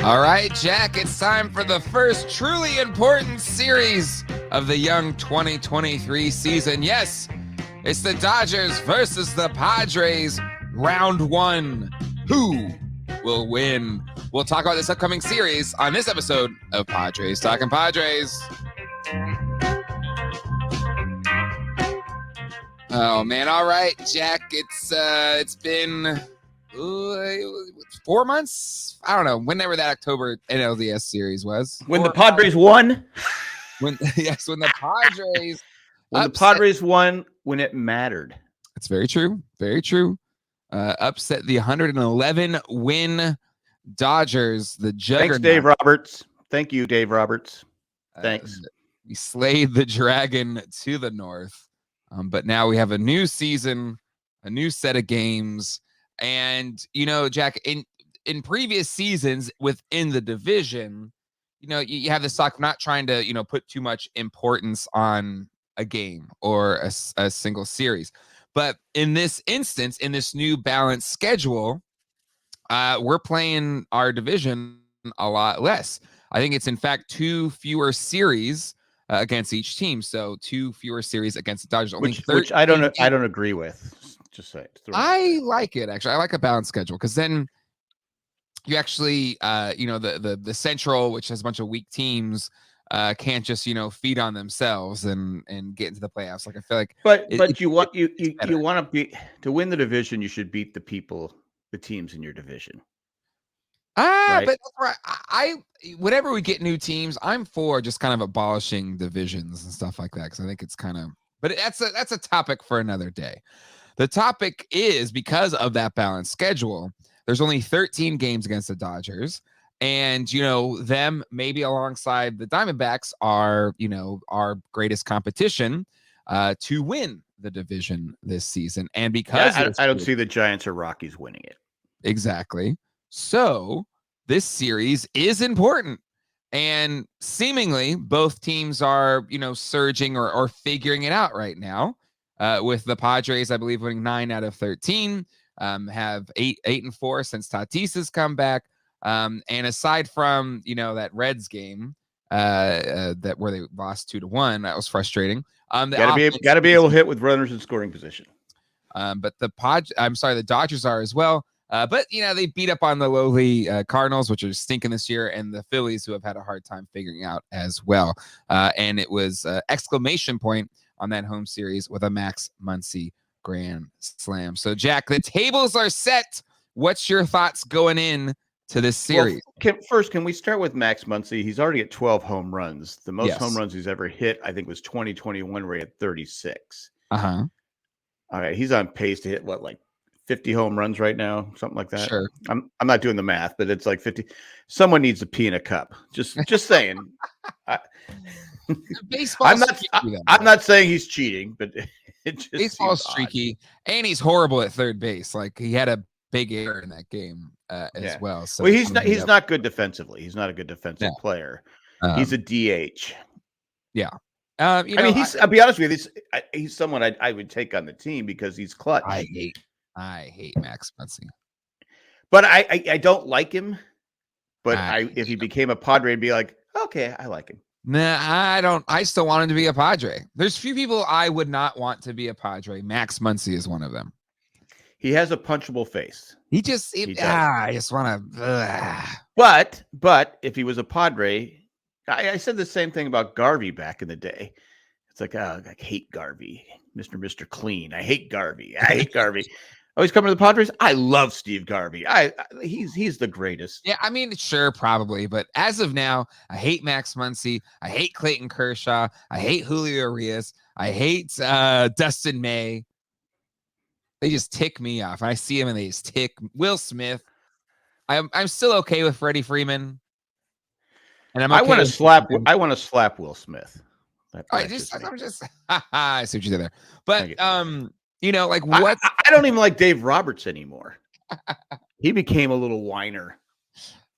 All right, Jack, it's time for the first truly important series of the young 2023 season. Yes, it's the Dodgers versus the Padres, round one. Who will win? We'll talk about this upcoming series on this episode of Padres Talking Padres. Oh, man. All right, Jack, it's been 4 months. I don't know, whenever that October NLDS series was. When the Padres won. When the Padres the Padres won when it mattered. That's very true. Very true. Upset the 111 win Dodgers, the juggernaut. Thanks, Dave Roberts. Thank you, Dave Roberts. Thanks. We slayed the dragon to the north. But now we have a new season, a new set of games. And, Jack, in previous seasons within the division, you have this talk, not trying to, put too much importance on a game or a single series. But in this instance, in this new balanced schedule, we're playing our division a lot less. I think it's, in fact, 2 fewer series against each team. So 2 fewer series against the Dodgers. Which I don't agree with. Just say it. I like it, actually. I like a balanced schedule because then you actually, the Central, which has a bunch of weak teams, can't just feed on themselves and get into the playoffs. Like I feel like, you want to win the division, you should beat the teams in your division. Right? But that's right. Whenever we get new teams, I'm for just kind of abolishing divisions and stuff like that because I think it's kind of. But that's a topic for another day. The topic is because of that balanced schedule. There's only 13 games against the Dodgers. And, them maybe alongside the Diamondbacks are, our greatest competition to win the division this season. And because I don't see the Giants or Rockies winning it. Exactly. So this series is important. And seemingly both teams are, surging or figuring it out right now. With the Padres, I believe, winning 9 out of 13, have 8-4 since Tatis has come back. And aside from, that Reds game that where they lost 2-1, that was frustrating. Got to be able to hit with runners in scoring position. But the Dodgers are as well. But they beat up on the lowly Cardinals, which are stinking this year, and the Phillies, who have had a hard time figuring out as well. And it was exclamation point on that home series with a Max Muncy grand slam. So, Jack, the tables are set. What's your thoughts going in to this series? Well, can we start with Max Muncy? He's already at 12 home runs. The most home runs he's ever hit, I think, was 2021, where he had 36. Uh-huh. All right, he's on pace to hit, 50 home runs right now, something like that. Sure. I'm not doing the math, but it's like 50. Someone needs a pee in a cup. Just saying. I'm not saying he's cheating, but it just baseball's streaky, and he's horrible at third base. Like he had a big error in that game as well. So he's not good defensively. He's not a good defensive player. He's a DH. Yeah. I'll be honest with you. He's someone I would take on the team because he's clutch. I hate Max Muncy. But I don't like him. But if he became a Padre, I'd be like, okay, I like him. Nah, I don't. I still want him to be a Padre. There's few people I would not want to be a Padre. Max Muncy is one of them. He has a punchable face. I just want to. But if he was a Padre, I said the same thing about Garvey back in the day. It's like, I hate Garvey, Mr. Clean. I hate Garvey. Oh, he's coming to the Padres. I love Steve Garvey. He's the greatest. Yeah, I mean, sure, probably, but as of now, I hate Max Muncy. I hate Clayton Kershaw. I hate Julio Urias. I hate Dustin May. They just tick me off. I see him and they just tick. Will Smith. I'm still okay with Freddie Freeman. And I want to slap Will Smith. I see what you did there. But what? I don't even like Dave Roberts anymore. He became a little whiner.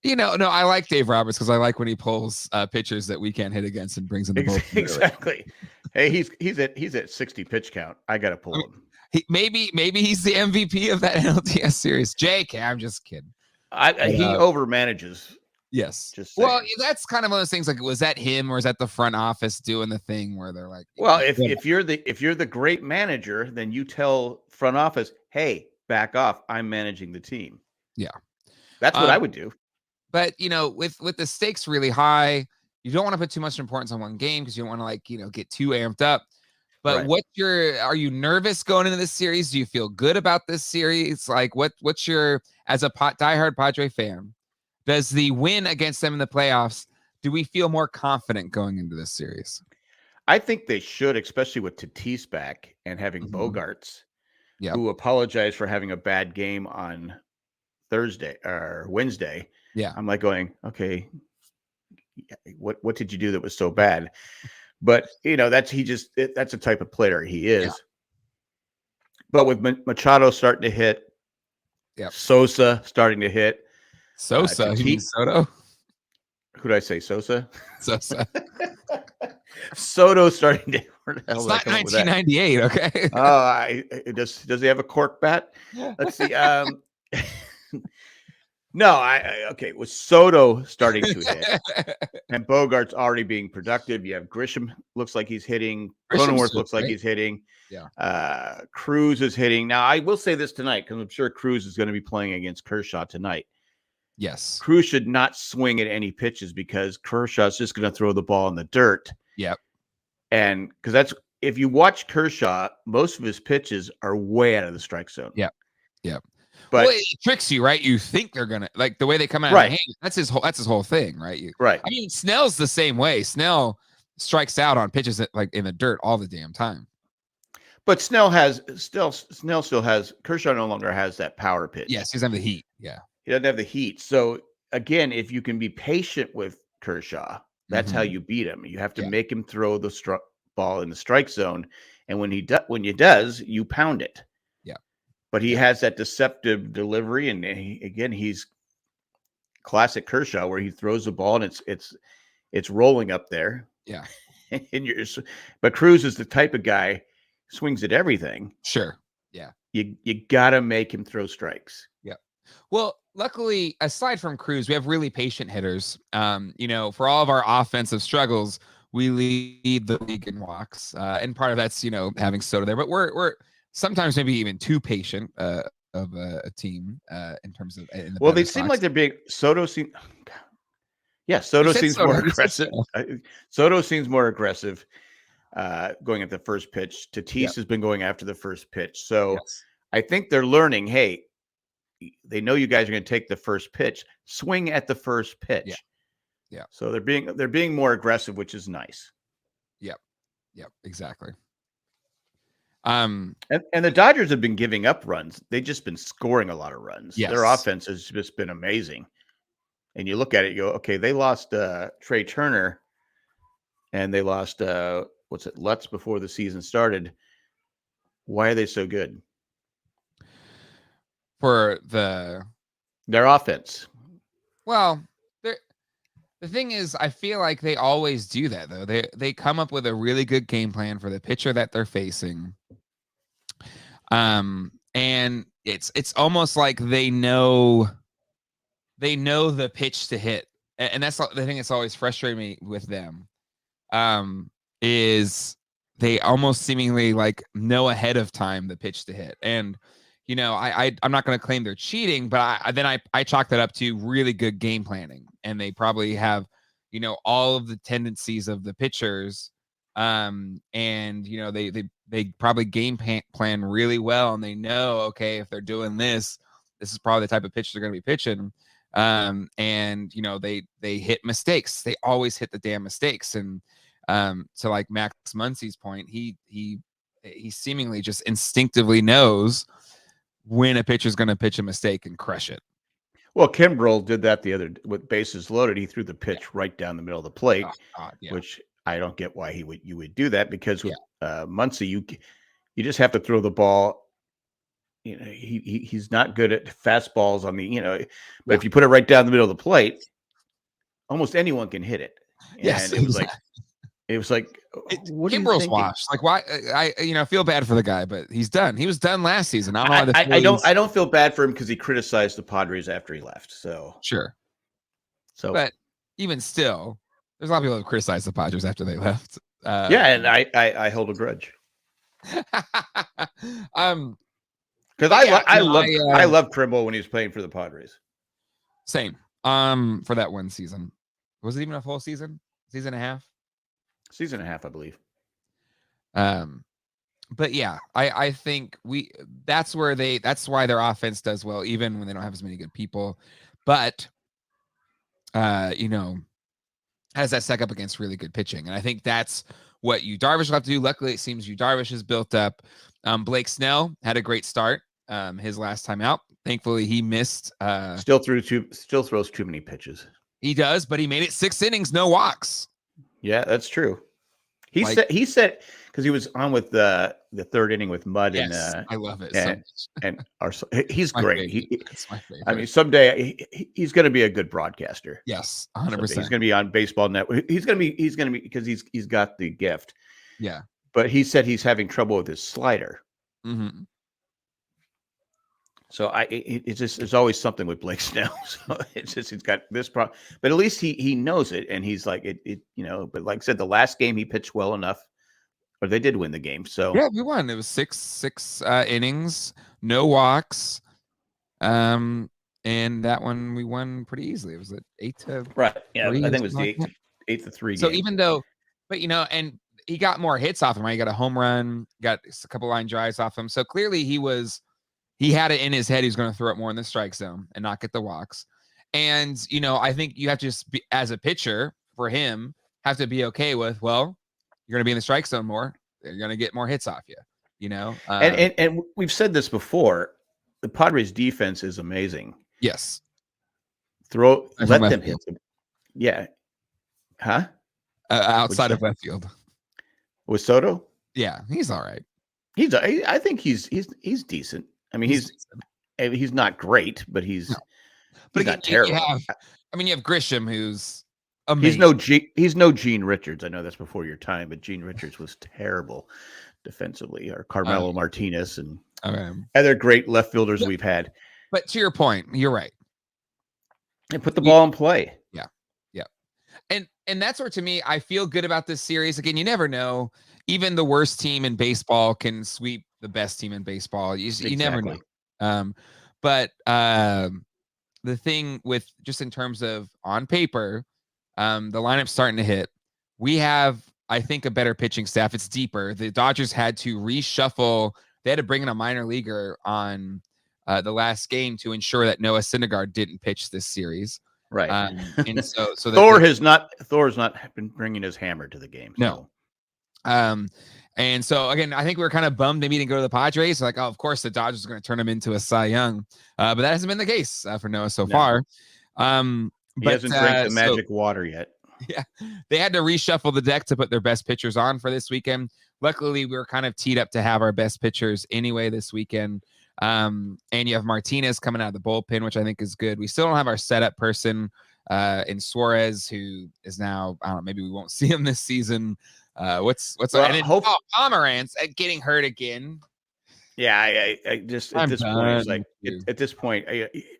No, I like Dave Roberts because I like when he pulls pitchers that we can't hit against and brings in the bullpen. Exactly. Hey, he's at 60 pitch count. I got to pull him. Maybe he's the MVP of that NLDS series. JK, I'm just kidding. He overmanages. Yes. Just Well, saying. that's kind of one of those things. Like, was that him or is that the front office doing the thing where they're like, Well, yeah. if you're the great manager, then you tell front office, "Hey, back off. I'm managing the team." Yeah. That's what I Um, would do. but with the stakes really high, you don't want to put too much importance on one game because you don't want to get too amped up. But Right. are you nervous going into this series? Do you feel good about this series? Like what's your, as a diehard Padre fan, does the win against them in the playoffs, do we feel more confident going into this series? I think they should, especially with Tatis back and having Mhm. Bogarts, Yeah. who apologized for having a bad game on Thursday or Wednesday. Yeah. I'm like going, okay, what did you do that was so bad? But that's that's the type of player he Yeah. is. But with Machado starting to hit, Yep. Sosa starting to hit, Sosa, you mean Tatis. Soto? Who did I say? Sosa. Sosa. Soto starting to. Where the hell It's did I not come up with that? 1998, okay? Does he have a cork bat? Let's see. No, okay. With Soto starting to hit and Bogart's already being productive. You have Grisham looks like he's hitting. Grisham's Cronenworth doing looks like great. he's hitting. Yeah. Cruz is hitting. Now, I will say this tonight because I'm sure Cruz is going to be playing against Kershaw tonight. Yes. Cruz should not swing at any pitches because Kershaw's just going to throw the ball in the dirt. Yep. And because that's, if you watch Kershaw, most of his pitches are way out of the strike zone. Yep. Yep. But Well, it tricks you, right? You think they're gonna, like, the way they come out of right, their hand. That's his whole thing, right? right. I mean, Snell's the same way. Snell strikes out on pitches that, like, in the dirt all the damn time. But Snell still has, Kershaw no longer has that power pitch. Yes, he doesn't have the heat. Yeah. He doesn't have the heat. So again, if you can be patient with Kershaw, that's how Mhm. you beat him. You have to Yeah. make him throw the ball in the strike zone, and when he does, you pound it. Yeah. But he has that deceptive delivery, and he's classic Kershaw, where he throws the ball and it's rolling up there. Yeah. But Cruz is the type of guy swings at everything. Sure. Yeah. You gotta make him throw strikes. Yeah. Well, luckily, aside from Cruz, we have really patient hitters. For all of our offensive struggles, we lead the league in walks, and part of that's having Soto there. But we're sometimes maybe even too patient of a team in terms of in the. Well, they batter's seem box. like they're being Soto seems. Yeah, Soto seems more aggressive. Soto seems more aggressive going at the first pitch. Tatis has been going after the first pitch. So Yes. I think they're learning, hey, they know you guys are going to take the first pitch. Swing at the first pitch. Yeah. So they're being more aggressive, which is nice. Yep, exactly. And the Dodgers have been giving up runs. They've just been scoring a lot of runs. Yes. Their offense has just been amazing. And you look at it, you go, okay, they lost Trey Turner and they lost Lutz before the season started. Why are they so good? For their offense. Well, the thing is, I feel like they always do that though. They come up with a really good game plan for the pitcher that they're facing. And it's almost like they know the pitch to hit. And that's the thing that's always frustrated me with them. Is they almost seemingly like know ahead of time the pitch to hit. And I'm not going to claim they're cheating, but I chalk that up to really good game planning, and they probably have, all of the tendencies of the pitchers, and they probably game plan really well, and they know, okay, if they're doing this is probably the type of pitch they're going to be pitching, and they hit mistakes. They always hit the damn mistakes, and to like Max Muncy's point, he seemingly just instinctively knows when a pitcher's going to pitch a mistake and crush it. Well, Kimbrel did that the other with bases loaded. He threw the pitch right down the middle of the plate, which I don't get why you would do that, because with Muncy, you just have to throw the ball. He's not good at fastballs on the but if you put it right down the middle of the plate, almost anyone can hit it. Yes, and it was like Kimbrel's washed. Like, why? I feel bad for the guy, but he's done. He was done last season. I don't feel bad for him because he criticized the Padres after he left. So sure. So, but even still, there's a lot of people who criticized the Padres after they left. yeah, and I hold a grudge um, because but yeah, I love Trimble when he was playing for the Padres. same. For that one season, was it even a full season? Season and a half? Season and a half, I believe. Um, but yeah, I think that's why their offense does well, even when they don't have as many good people. But you know, has that stack up against really good pitching, and I think that's what Yu Darvish will have to do. Luckily, it seems Yu Darvish has built up. Blake Snell had a great start. His last time out. Thankfully, he missed. Still throws too many pitches. He does, but he made it 6 innings, no walks. Yeah, that's true. He said because he was on with the third inning with Mudd yes, and I love it. And he's great. It's my favorite. I mean, someday he's going to be a good broadcaster. Yes, 100%. 100%. He's going to be on Baseball Network. He's going to be because he's got the gift. Yeah, but he said he's having trouble with his slider. Mm-hmm. So it's just there's always something with Blake Snell. So it's just he's got this problem, but at least he knows it, and he's like it. But like I said, the last game he pitched well enough, or they did win the game. So yeah, we won. It was six innings, no walks, and that one we won pretty easily. It was 8-3. Right. Yeah, I think it was the 8-3 So game. even though, but and he got more hits off him. Right, he got a home run, got a couple line drives off him. So clearly he had it in his head. He's going to throw it more in the strike zone and not get the walks. And, I think you have to just be, as a pitcher for him, have to be okay with, well, you're going to be in the strike zone more. You're going to get more hits off you, And we've said this before. The Padres defense is amazing. Yes. Let them hit them. Yeah. Huh? Outside of left field. With Soto? Yeah, he's all right. I think he's decent. I mean, he's not great, but he's not terrible. You have Grisham, who's amazing. He's no Gene Richards. I know that's before your time, but Gene Richards was terrible defensively, or Carmelo Martinez and other great left fielders we've had. But to your point, you're right. And put the ball in play. Yeah. And that's where, to me, I feel good about this series. Again, you never know. Even the worst team in baseball can sweep the best team in baseball. You never know. But the thing with just in terms of on paper, the lineup's starting to hit. We have, I think, a better pitching staff. It's deeper. The Dodgers had to reshuffle. They had to bring in a minor leaguer on the last game to ensure that Noah Syndergaard didn't pitch this series. Right. And so Thor has not been bringing his hammer to the game. So. No. And so again, I think we were kind of bummed maybe he didn't go to the Padres. Like, oh, of course the Dodgers are going to turn him into a Cy Young. But that hasn't been the case for Noah so far. He hasn't drank the magic water yet. Yeah. They had to reshuffle the deck to put their best pitchers on for this weekend. Luckily, we were kind of teed up to have our best pitchers anyway this weekend. And you have Martinez coming out of the bullpen, which I think is good. We still don't have our setup person in Suarez, who is now, I don't know, maybe we won't see him this season. What's Pomeranz getting hurt again? Yeah, I just at this point, it's like at this point,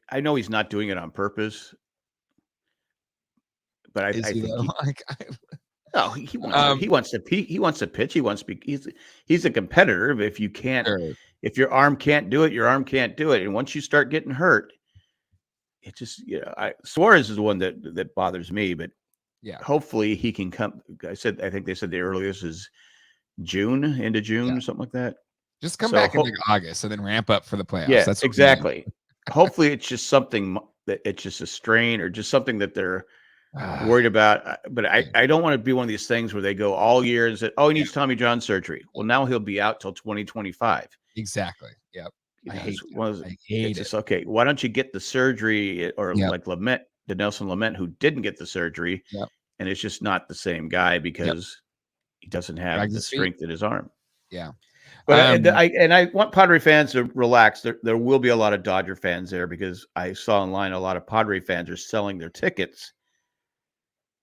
I know he's not doing it on purpose, but I think no, he wants to pitch. He wants to be. He's a competitor. But if you can't, if your arm can't do it, your arm can't do it. And once you start getting hurt, it just Suarez is the one that bothers me. But yeah, hopefully he can come. I think they said the earliest is June, end of June, or something like that. Just come back in like August and then ramp up for the playoffs. Yeah, that's exactly. Hopefully it's just something that it's just a strain or just something that they're worried about. But I don't want to be one of these things where they go all year and say, oh, he needs Tommy John surgery. Well, now he'll be out till 2025. Exactly. Yep. I hate it. Okay, why don't you get the surgery like Lament, the Nelson Lament, who didn't get the surgery, and it's just not the same guy because he doesn't have the strength in his arm. Yeah. But I want Padre fans to relax. There will be a lot of Dodger fans there because I saw online a lot of Padre fans are selling their tickets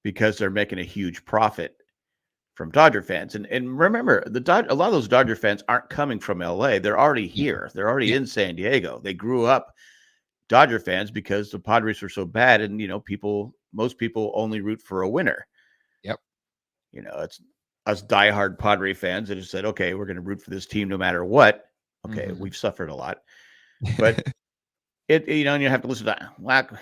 because they're making a huge profit from Dodger fans. And remember, a lot of those Dodger fans aren't coming from LA. They're already here. They're already in San Diego. They grew up Dodger fans because the Padres were so bad, and people most people only root for a winner. Yep. It's us diehard Padre fans that have said, okay, we're going to root for this team no matter what. Okay, we've suffered a lot, but and you have to listen to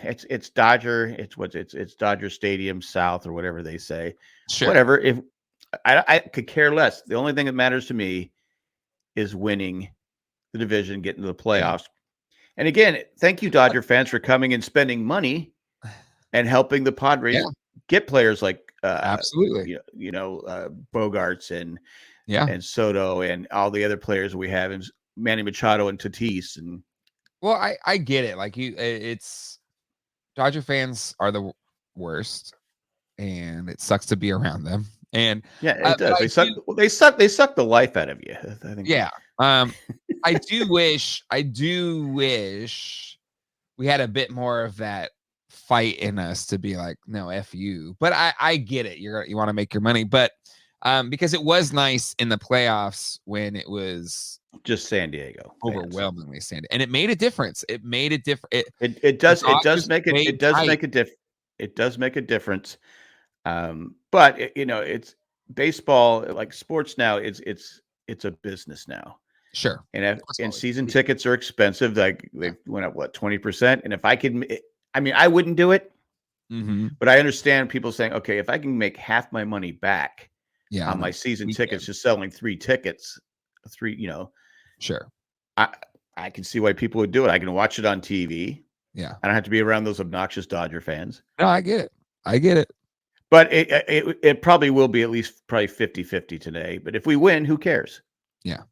it's Dodger, it's Dodger Stadium South or whatever they say. Sure. Whatever. If I could care less. The only thing that matters to me is winning the division, getting to the playoffs. And again, thank you, Dodger fans, for coming and spending money and helping the Padres get players like absolutely, Bogarts and Soto and all the other players we have, and Manny Machado and Tatis. And well, I get it. Like it's Dodger fans are the worst, and it sucks to be around them. And yeah, it does. They suck the life out of you. I think. Yeah. I do wish we had a bit more of that fight in us to be like, no, F you. But I get it. You want to make your money, but because it was nice in the playoffs when it was just San Diego overwhelmingly San Diego, and it made a difference. It made a difference. It does make a difference. But it's baseball, like sports now. It's a business now. Sure. And season tickets are expensive. Like they went up 20%. And if I could, I wouldn't do it. But I understand people saying, okay, if I can make half my money back on my season tickets, just selling 3 tickets, sure. I can see why people would do it. I can watch it on TV. Yeah. I don't have to be around those obnoxious Dodger fans. No, I get it. But it probably will be at least probably 50-50 today. But if we win, who cares? Yeah.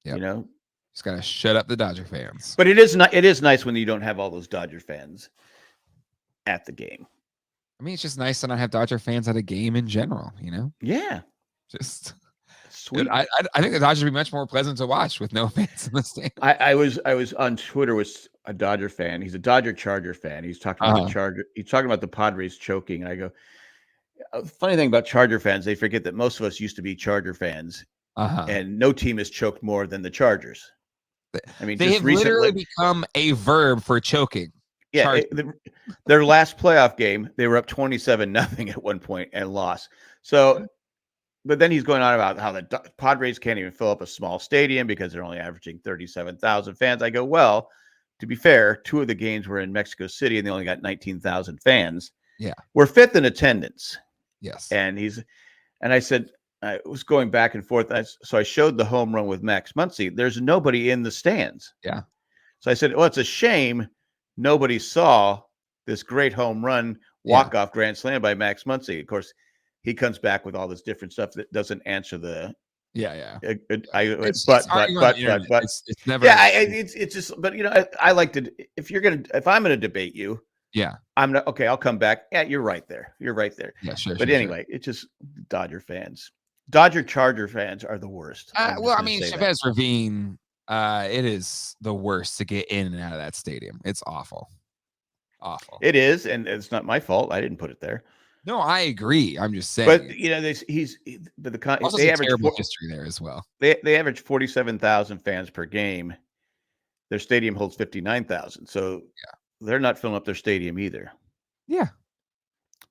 Yep. Just gotta shut up the Dodger fans. But it is nice when you don't have all those Dodger fans at the game. I mean, it's just nice to not have Dodger fans at a game in general, Yeah. Just sweet. I think the Dodgers would be much more pleasant to watch with no fans in the stand. I was on Twitter with a Dodger fan. He's a Charger fan. He's talking about the Charger. He's talking about the Padres choking. And I go, funny thing about Charger fans, they forget that most of us used to be Charger fans, and no team has choked more than the Chargers. I mean, they have literally become a verb for choking. Yeah, their last playoff game, they were up 27-0 at one point and lost. So, but then he's going on about how the Padres can't even fill up a small stadium because they're only averaging 37,000 fans. I go, well, to be fair, 2 of the games were in Mexico City and they only got 19,000 fans. Yeah, we're 5th in attendance. Yes, and I said, I was going back and forth. So I showed the home run with Max Muncy. There's nobody in the stands. Yeah. So I said, well, it's a shame nobody saw this great home run walk-off grand slam by Max Muncy. Of course, he comes back with all this different stuff that doesn't answer the. It's never. Yeah, it's just. But I like to. If I'm gonna debate you. Yeah. I'm not okay. I'll come back. Yeah, you're right there. Yeah, sure. But anyway, it's just Dodger fans. Dodger Charger fans are the worst. Well, I mean, Chavez Ravine, it is the worst to get in and out of that stadium. It's awful. It is, and it's not my fault. I didn't put it there. No, I agree. I'm just saying. But they average terrible history there as well. They average 47,000 fans per game. Their stadium holds 59,000. So they're not filling up their stadium either. Yeah.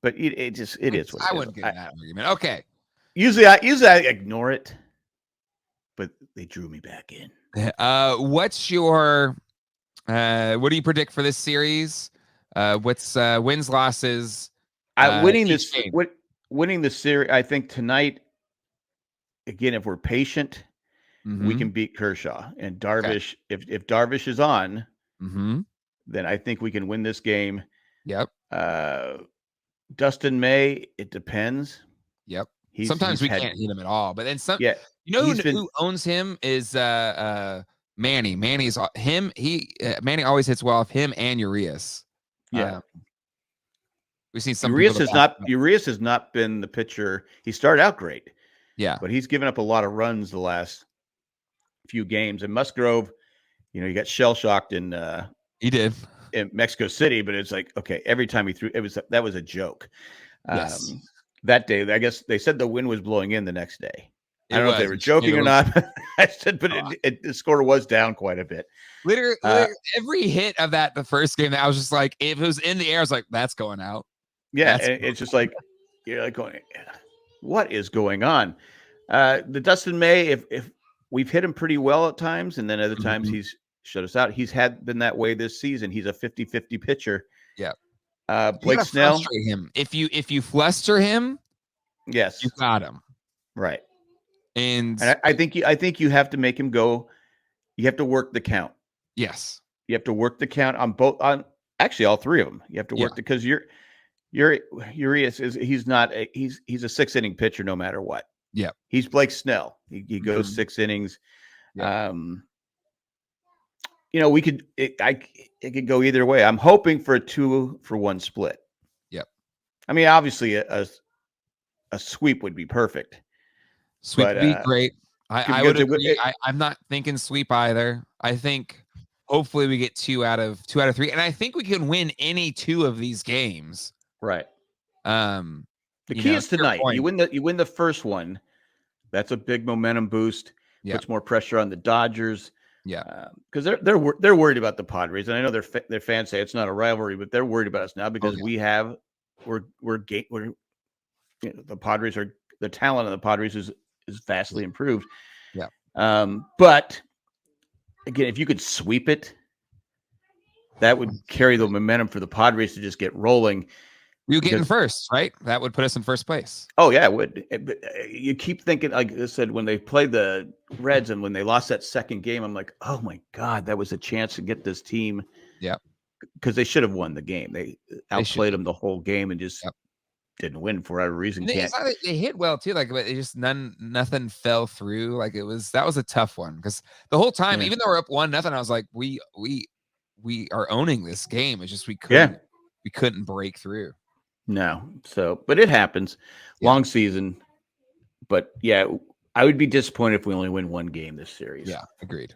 But it is what it is. I wouldn't get that argument. Okay. Usually I ignore it, but they drew me back in. What's your what do you predict for this series? What's wins, losses? Winning the series, I think tonight, again, if we're patient, we can beat Kershaw. And Darvish, if Darvish is on, then I think we can win this game. Yep. Dustin May, it depends. Yep. Sometimes we can't hit him at all, but then some. Yeah. Who owns him is Manny. Manny's him. Manny always hits well off him and Urias. Yeah. We've seen some. Urias has not been the pitcher. He started out great. Yeah. But he's given up a lot of runs the last few games. And Musgrove, he got shell shocked in. He did. In Mexico City, but it's like, okay, every time he threw, that was a joke. Yes. That day, I guess they said the wind was blowing in the next day. I don't know if they were joking or not. I said, but the score was down quite a bit. Literally, every hit of the first game, I was just like, if it was in the air, I was like, that's going out. Yeah, That's it's just like you're like going, what is going on? The Dustin May, if we've hit him pretty well at times, and then other times Mhm. he's shut us out. He's been that way this season. He's a 50-50 pitcher. Yeah. You Blake gotta Snell, frustrate him. If you fluster him, you yes, got him. right. And And I think you have to make him go. You have to work the count. yes. You have to work the count on both on actually all three of them. You have to Yeah. work because Urias he's not he's a 6 inning pitcher no matter what. Yeah. He's Blake Snell. He goes Mhm. 6 innings. Yeah. It could go either way. I'm hoping for a 2-for-1 split. Yep. I mean, obviously a sweep would be perfect. Sweep But would be great. I would because agree. I'm not thinking sweep either. I think hopefully we get 2 out of 3. And I think we can win any 2 of these games. right. Um, The you key know, is to your tonight. point. You win the first one. That's a big momentum boost. Yeah. Puts more pressure on the Dodgers. Yeah. Because they're worried about the Padres, and I know their fans say it's not a rivalry, but they're worried about us now because yeah. the Padres are the talent of the Padres is vastly improved. Yeah. But again, if you could sweep it, that would carry the momentum for the Padres to just get rolling. You get in first, right? That would put us in first place. Oh yeah, it would. You keep thinking, like I said, when they played the Reds and when they lost that second game, I'm like, oh my God, that was a chance to get this team. Yeah. Because they should have won the game. They outplayed them the whole game and just Yep. didn't win for whatever reason. It's not that they hit well too, like, but it just nothing fell through. Like that was a tough one because the whole time, Yeah. even though we're up 1-0, I was like, we are owning this game. It's just we couldn't break through. No. So, but it happens. Yeah. Long season. But yeah, I would be disappointed if we only win one game this series. Yeah, agreed.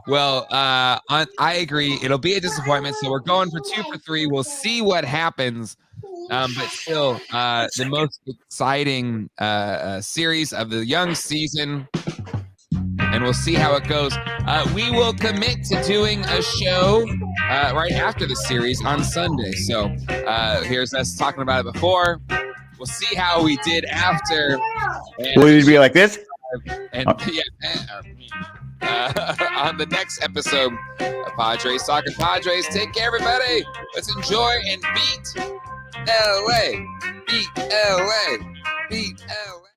Well, I agree. It'll be a disappointment. So we're going for 2 for 3. We'll see what happens. But still, the most exciting series of the young season. And we'll see how it goes. We will commit to doing a show right after the series on Sunday. So here's us talking about it before. We'll see how we did after. Will it be like this? And on the next episode of Padres Talking Padres. Take care, everybody. Let's enjoy and beat LA. Beat LA. Beat LA.